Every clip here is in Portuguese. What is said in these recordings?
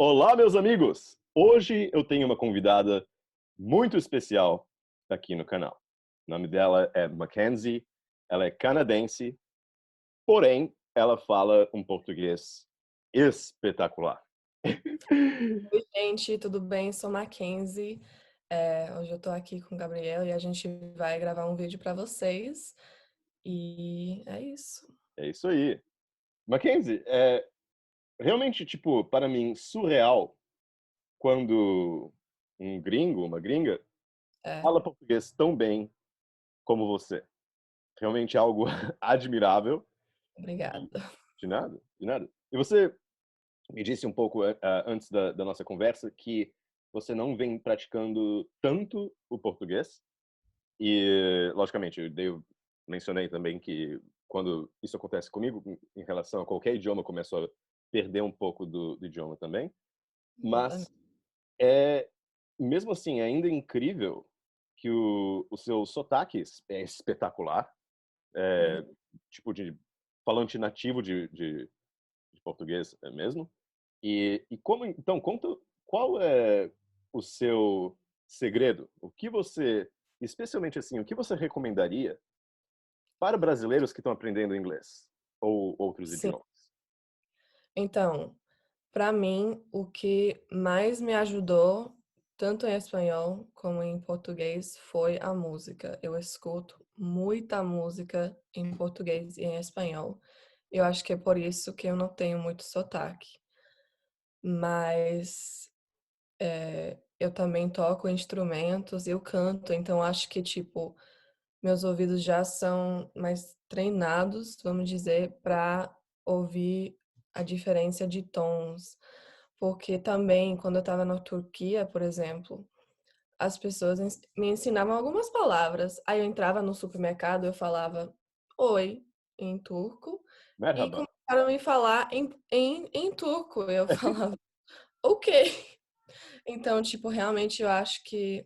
Olá, meus amigos! Hoje eu tenho uma convidada muito especial aqui no canal. O nome dela é Mackenzie, ela é canadense, porém ela fala um português espetacular. Oi, gente, tudo bem? Sou Mackenzie. Hoje eu tô aqui com o Gabriel e a gente vai gravar um vídeo para vocês. E é isso. É isso aí. Mackenzie, é realmente, tipo, para mim, surreal quando um gringo, uma gringa, É, fala português tão bem como você. Realmente é algo admirável. obrigada. De nada, de nada. E você me disse um pouco antes da nossa conversa que você não vem praticando tanto o português e, logicamente, eu mencionei também que quando isso acontece comigo, em relação a qualquer idioma, eu começo a perder um pouco do idioma também. Mas Exatamente. é, mesmo assim, é ainda incrível que o seu sotaque é espetacular, é, Obrigada. tipo de falante nativo de português mesmo. E como então conta qual é o seu segredo? O que você, especialmente assim, o que você recomendaria para brasileiros que estão aprendendo inglês ou outros Sim, idiomas? então, para mim, o que mais me ajudou, tanto em espanhol como em português, foi a música. Eu escuto muita música em português e em espanhol. Eu acho que é por isso que eu não tenho muito sotaque. Mas eu também toco instrumentos, eu canto, então acho que, tipo, meus ouvidos já são mais treinados, vamos dizer, para ouvir a diferença de tons. Porque também, quando eu estava na Turquia, por exemplo, as pessoas me ensinavam algumas palavras. Aí eu entrava no supermercado, eu falava oi em turco, e Merhaba. começaram a me falar em turco. Eu falava ok. Então, tipo, realmente eu acho que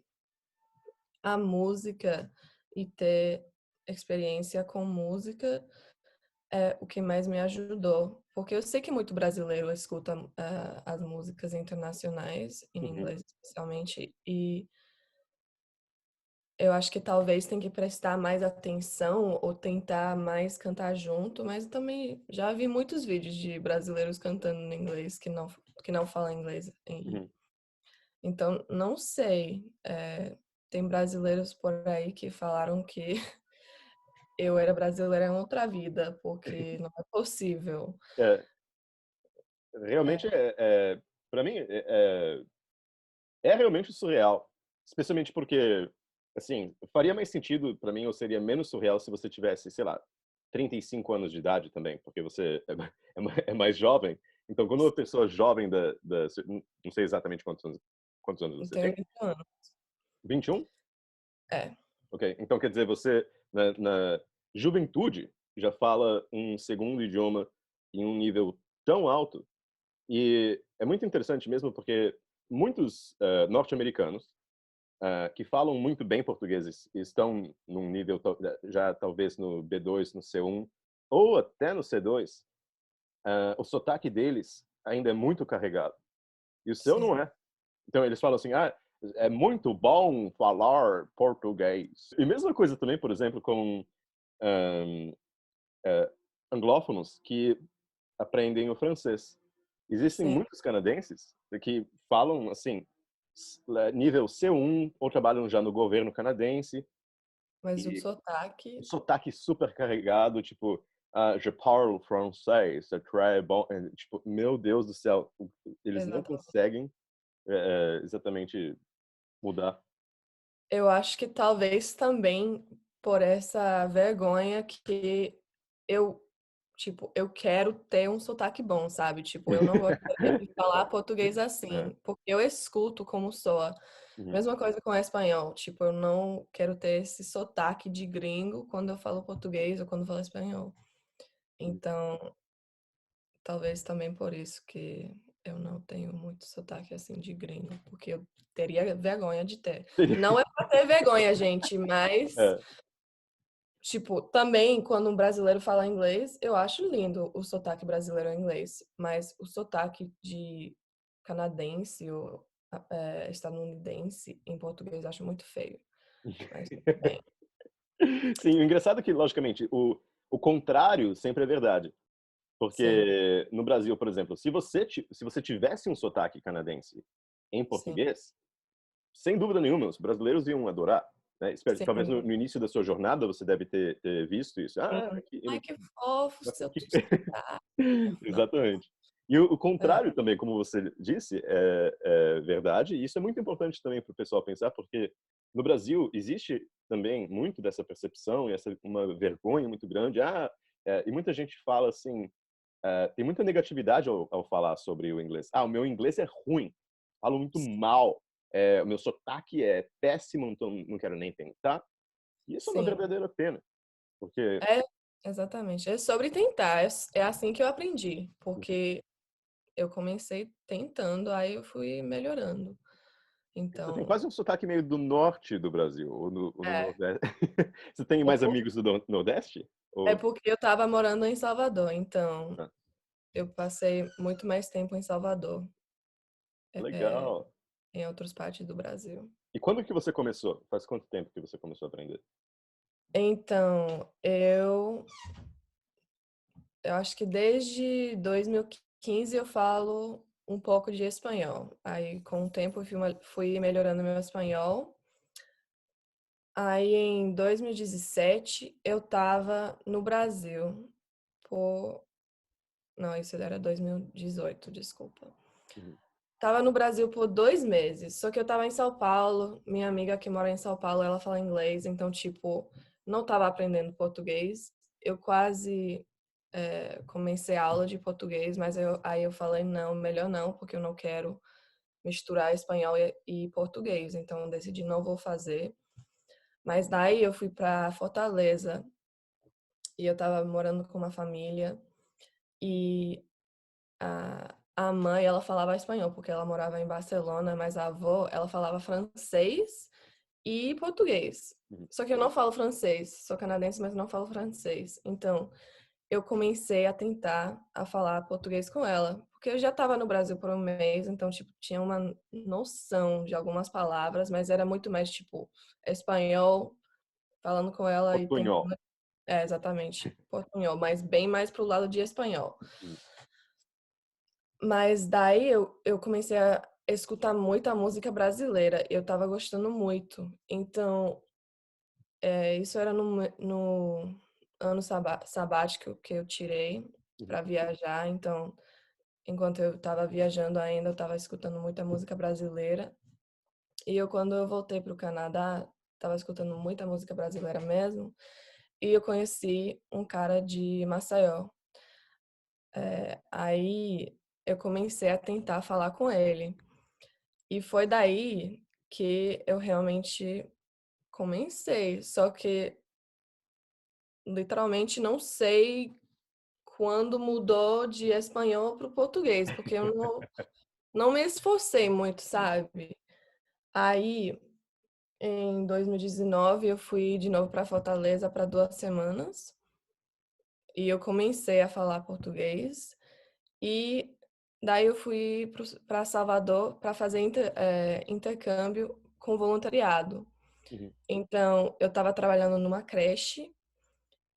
a música e ter experiência com música é o que mais me ajudou. Porque eu sei que muito brasileiro escuta as músicas internacionais, em Uhum. inglês especialmente, e eu acho que talvez tem que prestar mais atenção ou tentar mais cantar junto, mas eu também já vi muitos vídeos de brasileiros cantando em inglês que não falam inglês. Uhum. Então, não sei. Tem brasileiros por aí que falaram que eu era brasileira em outra vida, porque não é possível. É, realmente É, para mim é realmente surreal, especialmente porque assim, faria mais sentido para mim ou seria menos surreal se você tivesse, sei lá, 35 anos de idade também, porque você é mais jovem. Então, quando uma pessoa jovem não sei exatamente quantos anos eu você tenho tem? 20 anos. 21? É, Ok. Então, quer dizer, você, na juventude, já fala um segundo idioma em um nível tão alto. E é muito interessante mesmo porque muitos norte-americanos que falam muito bem português e estão num nível já talvez no B2, no C1 ou até no C2, o sotaque deles ainda é muito carregado. E o seu não sim, é. Então eles falam assim, é muito bom falar português. E mesma coisa também, por exemplo, com um, anglófonos que aprendem o francês. Existem sim. muitos canadenses que falam assim, nível C1 ou trabalham já no governo canadense Mas o e um sotaque sotaque super carregado, tipo, je parle français, c'est très bon. Tipo, meu Deus do céu, eles não exatamente. conseguem exatamente mudar. Eu acho que talvez também por essa vergonha que eu, tipo, eu quero ter um sotaque bom, sabe? Tipo, eu não gostaria de falar português É. assim, porque eu escuto como soa. Uhum. Mesma coisa com o espanhol, tipo, eu não quero ter esse sotaque de gringo quando eu falo português ou quando eu falo espanhol. Então, talvez também por isso que eu não tenho muito sotaque assim de gringo, porque eu teria vergonha de ter. Não é pra ter vergonha, gente, mas, É. tipo, também quando um brasileiro fala inglês, eu acho lindo o sotaque brasileiro em inglês, mas o sotaque de canadense ou estadunidense em português, eu acho muito feio, mas tudo bem. Sim, o engraçado é que, logicamente, o contrário sempre é verdade. Sim, Porque no Brasil, por exemplo, se você tivesse um sotaque canadense em sim, português, sem dúvida nenhuma, os brasileiros iam adorar, né? Talvez sim, no início da sua jornada você deve ter visto isso. sim. Ah, que Ai, que fofo, seu que sotaque. Não, exatamente. E o é, contrário também, como você disse, é verdade, e isso é muito importante também para o pessoal pensar, porque no Brasil existe também muito dessa percepção e essa uma vergonha muito grande. E muita gente fala assim, tem muita negatividade ao falar sobre o inglês. O meu inglês é ruim, falo muito mal, o meu sotaque é péssimo, então não quero nem tentar. E isso é uma sim. verdadeira pena, porque É, exatamente. É sobre tentar. É assim que eu aprendi, porque eu comecei tentando, aí eu fui melhorando. você tem Então, quase um sotaque meio do norte do Brasil, ou no é, Nordeste. Você tem é mais por- amigos do Nordeste? é Ou... porque eu estava morando em Salvador, então Ah, eu passei muito mais tempo em Salvador, é, legal. em outras partes do Brasil. E quando que você começou? Faz quanto tempo que você começou a aprender? Então, eu acho que desde 2015 eu falo um pouco de espanhol. Aí, com o tempo, eu fui melhorando meu espanhol. Aí, em 2017, eu estava no Brasil por... Não, isso era 2018, desculpa. Uhum, Tava no Brasil por 2 meses, só que eu tava em São Paulo. Minha amiga que mora em São Paulo, ela fala inglês, então, tipo, não tava aprendendo português. Eu quase comecei a aula de português, mas aí eu falei, não, melhor não, porque eu não quero misturar espanhol e português, então eu decidi não vou fazer. Mas daí eu fui para Fortaleza e eu tava morando com uma família e a mãe, ela falava espanhol, porque ela morava em Barcelona, mas a avó, ela falava francês e português. uhum, Só que eu não falo francês, sou canadense, mas não falo francês. Então, eu comecei a tentar a falar português com ela, porque eu já estava no Brasil por um mês, então, tipo, tinha uma noção de algumas palavras, mas era muito mais, tipo, espanhol, falando com ela e portunhol. tentando... É, exatamente, portunhol, mas bem mais pro lado de espanhol. Uhum, Mas daí eu comecei a escutar muita música brasileira. Eu tava gostando muito. Então, isso era no ano sabático que eu tirei uhum, para viajar. Então, enquanto eu tava viajando ainda, eu tava escutando muita música brasileira. E quando eu voltei para o Canadá, tava escutando muita música brasileira mesmo. E eu conheci um cara de Maceió. Aí eu comecei a tentar falar com ele. E foi daí que eu realmente comecei. Só que literalmente não sei quando mudou de espanhol para o português, porque eu não me esforcei muito, sabe? Aí, em 2019, eu fui de novo para Fortaleza para 2 semanas e eu comecei a falar português. E daí eu fui para Salvador para fazer intercâmbio com voluntariado. uhum, Então, eu estava trabalhando numa creche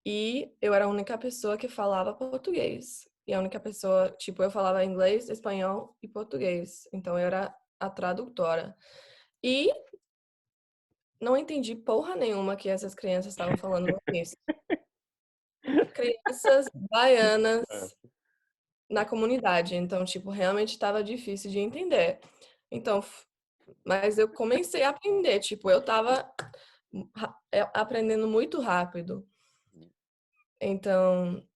e eu era a única pessoa que falava português. E a única pessoa, tipo, eu falava inglês, espanhol e português. Então, eu era a tradutora. E não entendi porra nenhuma que essas crianças estavam falando no início. Crianças baianas é, na comunidade. Então, tipo, realmente estava difícil de entender. Então, mas eu comecei a aprender. Tipo, eu estava aprendendo muito rápido. uhum, Então,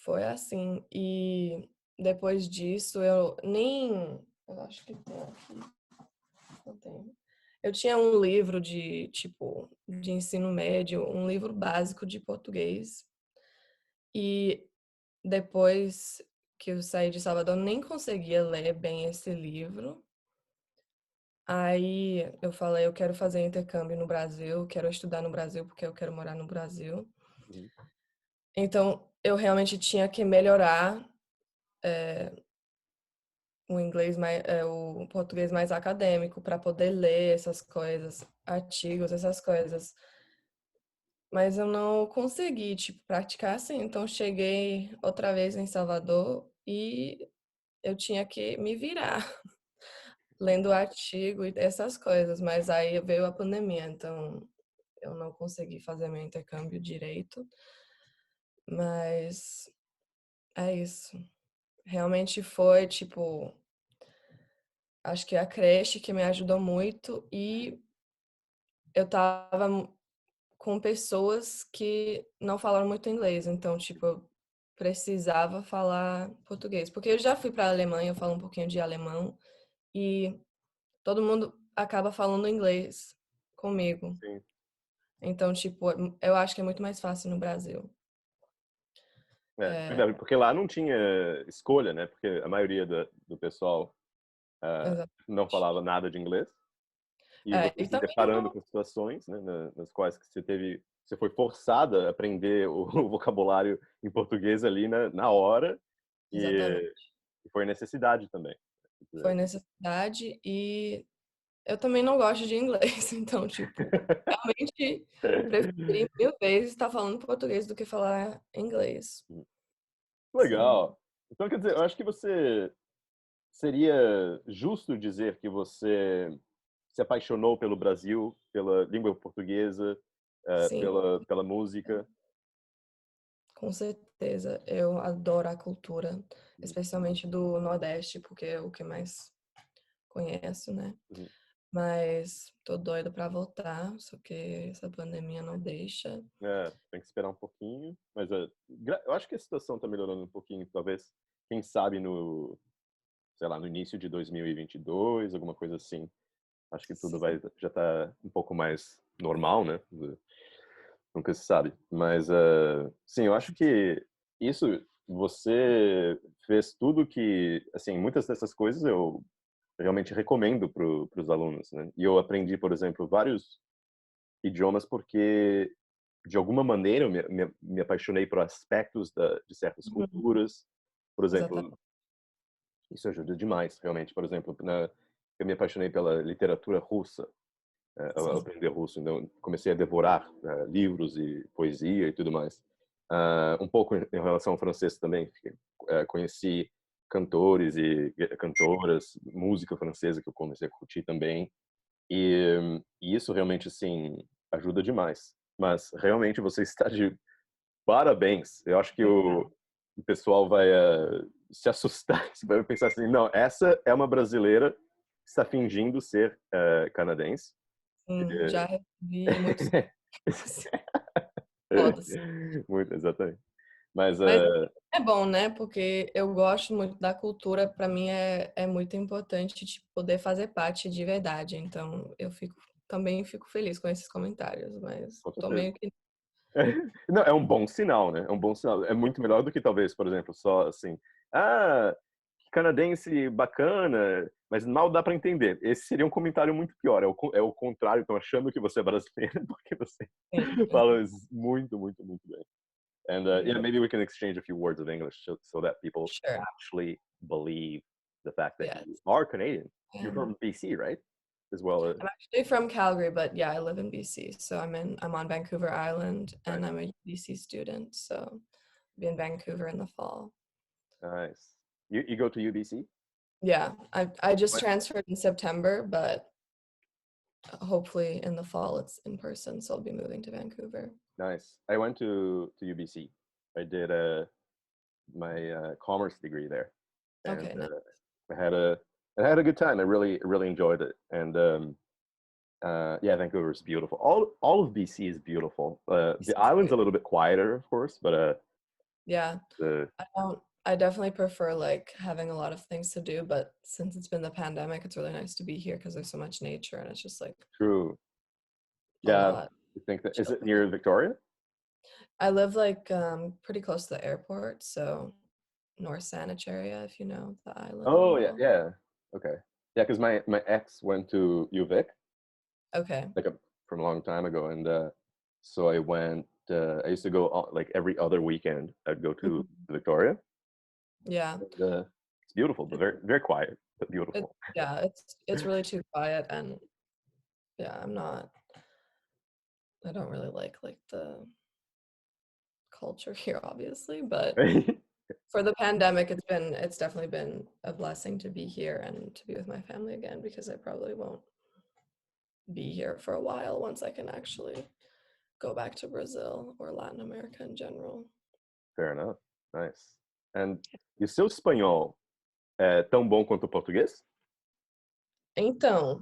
foi assim. E depois disso, eu nem. Eu acho que tem aqui. Não tem. Eu tinha um livro de, tipo, de ensino médio, um livro básico de português. E depois que eu saí de Salvador, nem conseguia ler bem esse livro. Aí eu falei, eu quero fazer intercâmbio no Brasil, quero estudar no Brasil porque eu quero morar no Brasil. uhum. Então, eu realmente tinha que melhorar o inglês mais, o português mais acadêmico para poder ler essas coisas, artigos, essas coisas. Mas eu não consegui, tipo, praticar assim. Então, cheguei outra vez em Salvador e eu tinha que me virar lendo artigo e essas coisas. Mas aí veio a pandemia, então eu não consegui fazer meu intercâmbio direito. Mas é isso. Realmente foi, tipo, acho que a creche que me ajudou muito e eu tava com pessoas que não falaram muito inglês, então, tipo, eu precisava falar português. Porque eu já fui para a Alemanha, eu falo um pouquinho de alemão, e todo mundo acaba falando inglês comigo. Sim. Então, tipo, eu acho que é muito mais fácil no Brasil. É, É, verdade, porque lá não tinha escolha, né? Porque a maioria do pessoal não exatamente. falava nada de inglês e É, você e se também deparando não. com situações, né, nas quais que você foi forçada a aprender o, o vocabulário em português ali na hora e, Exatamente. e foi necessidade também. Foi necessidade e eu também não gosto de inglês, então, tipo, realmente preferi mil vezes estar falando português do que falar inglês. Sim, Legal. Então, quer dizer, eu acho que você seria justo dizer que você se apaixonou pelo Brasil, pela língua portuguesa, sim, pela música. com certeza. Eu adoro a cultura, especialmente do Nordeste, porque é o que mais conheço, né? Uhum. Mas tô doida pra voltar, só que essa pandemia não deixa. É, tem que esperar um pouquinho, mas eu acho que a situação está melhorando um pouquinho, talvez, quem sabe no, sei lá, no início de 2022, alguma coisa assim. Acho que tudo Sim, vai já tá um pouco mais normal, né? Nunca se sabe. Mas, sim, eu acho que isso, você fez tudo que, assim, muitas dessas coisas eu realmente recomendo para os alunos, né? E eu aprendi, por exemplo, vários idiomas porque, de alguma maneira, eu me apaixonei por aspectos de certas uhum, culturas. Por exemplo, exatamente. isso ajuda demais, realmente. Por exemplo, eu me apaixonei pela literatura russa, ao Sim, aprender russo. Então, comecei a devorar livros e poesia e tudo mais. Um pouco em relação ao francês também. Conheci cantores e cantoras, música francesa que eu comecei a curtir também. E isso realmente, assim, ajuda demais. Mas realmente você está de parabéns. Eu acho que obrigada. o pessoal vai se assustar, vai pensar assim, não, essa é uma brasileira que está fingindo ser canadense. Sim, já recebi muitos fotos. Muito, exatamente. Mas, Mas é bom, né? Porque eu gosto muito da cultura, para mim é muito importante tipo, poder fazer parte de verdade. Então eu fico também fico feliz com esses comentários, mas com tô certeza. meio que Não, é um bom sinal, né? É um bom sinal. É muito melhor do que talvez, por exemplo, só assim, ah, que canadense bacana, mas mal dá para entender. Esse seria um comentário muito pior. É o contrário, estão achando que você é brasileiro porque você sim, fala muito, muito, muito bem. And yeah, obrigada. maybe we can exchange a few words of English so that people Sure. actually believe the fact that you Yes. are Canadian. You're Um, from BC, right? As well. I'm actually from Calgary, but yeah, I live in BC. So I'm on Vancouver Island and Nice, I'm a BC student. So I'll be in Vancouver in the fall. nice. You go to UBC? Yeah, I just transferred in September, but hopefully in the fall it's in person, so I'll be moving to Vancouver. Nice. I went to UBC. I did my commerce degree there, and Okay, nice. I had a I had a good time. I really enjoyed it. And yeah, Vancouver is beautiful. All of BC is beautiful. The BC's island's great. a little bit quieter, of course, but Yeah, the I definitely prefer like having a lot of things to do, but since it's been the pandemic, it's really nice to be here because there's so much nature and it's just like true. a Yeah, lot I think that is chill. it near Victoria? I live like pretty close to the airport, so North Saanich area, if you know the island Oh yeah, well. yeah. Okay. Yeah, because my ex went to UVic Okay. like from a long time ago, and so I went. I used to go like every other weekend. I'd go to Mhm. Victoria. Yeah. And, beautiful, but very quiet, but It, beautiful. yeah, it's really too quiet, and yeah, I don't really like the culture here, obviously, but for the pandemic, it's definitely been a blessing to be here and to be with my family again, because I probably won't be here for a while once I can actually go back to Brazil or Latin America in general. Fair enough. Nice. And e o seu espanhol é tão bom quanto o português? Então,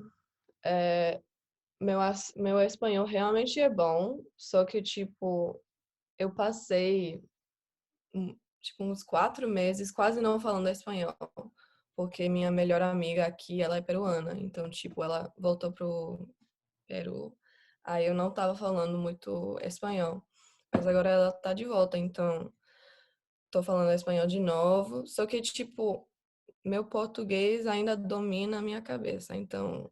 meu espanhol realmente é bom, só que, tipo, eu passei, tipo, uns 4 meses quase não falando espanhol, porque minha melhor amiga aqui, ela é peruana, então, tipo, ela voltou pro Peru, aí eu não estava falando muito espanhol, mas agora ela tá de volta, então tô falando espanhol de novo, só que, tipo, meu português ainda domina a minha cabeça, então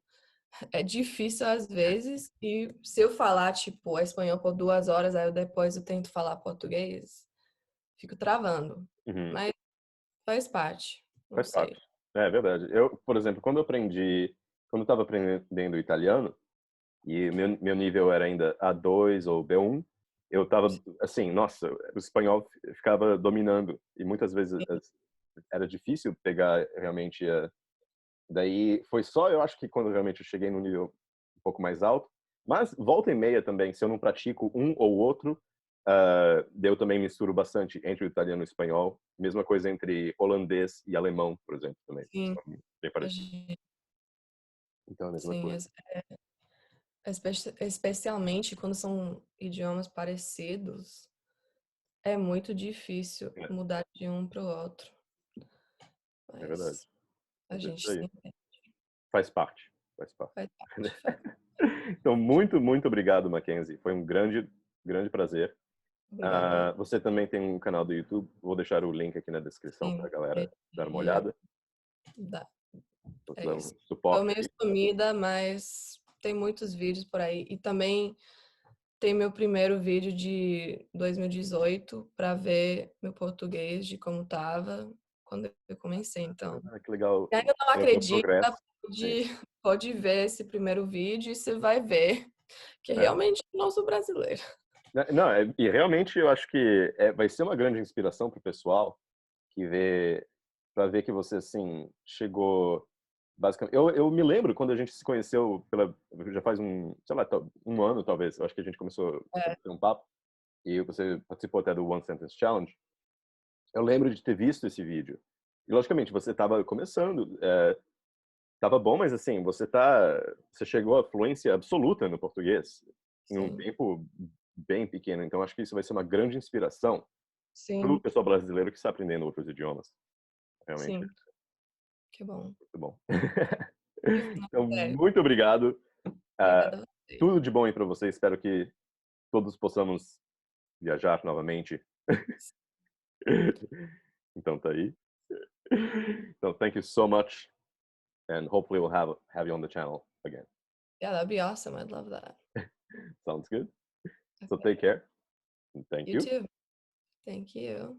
é difícil às vezes, e se eu falar, tipo, espanhol por 2 horas, aí depois eu tento falar português, fico travando. Uhum. Mas faz parte, não Faz parte. sei. É verdade. Eu, por exemplo, quando eu estava aprendendo italiano, e meu nível era ainda A2 ou B1, eu estava assim, nossa, o espanhol ficava dominando e muitas vezes era difícil pegar realmente daí foi só eu acho que quando realmente eu cheguei no nível um pouco mais alto, mas volta e meia também, se eu não pratico um ou outro, eu também misturo bastante entre o italiano e o espanhol, mesma coisa entre holandês e alemão, por exemplo, também, Sim, são bem a parecidos. gen Então é a mesma sim, coisa. especialmente quando são idiomas parecidos, é muito difícil É, mudar de um para o outro, é verdade. mas a Mas é gente isso aí. sempre Faz parte, faz parte. faz parte, faz Então, parte. muito obrigado, Mackenzie. Foi um grande prazer. Obrigada. Você também tem um canal do YouTube. Vou deixar o link aqui na descrição para Sim, a galera dar uma e olhada. dá. Você É dá isso. um Tô suporte meio aqui. sumida, mas tem muitos vídeos por aí. E também tem meu primeiro vídeo de 2018 para ver meu português de como tava quando eu comecei. Então, Que legal. quem ainda não É o teu acredita, progresso. Sim. pode ver esse primeiro vídeo e você vai ver que é É. realmente nosso brasileiro. Não, e realmente eu acho que vai ser uma grande inspiração para o pessoal que vê, para ver que você assim chegou basicamente. Eu me lembro quando a gente se conheceu já faz sei lá, um ano talvez. Eu acho que a gente começou a É, ter um papo e você participou até do One Sentence Challenge. Eu lembro de ter visto esse vídeo. E logicamente você estava começando, estava bom, mas assim você chegou à fluência absoluta no português em um sim, tempo bem pequeno. Então acho que isso vai ser uma grande inspiração para o sim, pessoal brasileiro que está aprendendo outros idiomas. Realmente, sim. Que bom. muito bom. Não, Então, sério. muito obrigado. Ah, Obrigada a você. tudo de bom aí para você. Espero que todos possamos viajar novamente. Então tá aí. Então, thank you so much, and hopefully we'll have you on the channel again. Yeah, that'd be awesome. I'd love that. Sounds good. So Okay. take care, and thank You you. too. Thank you.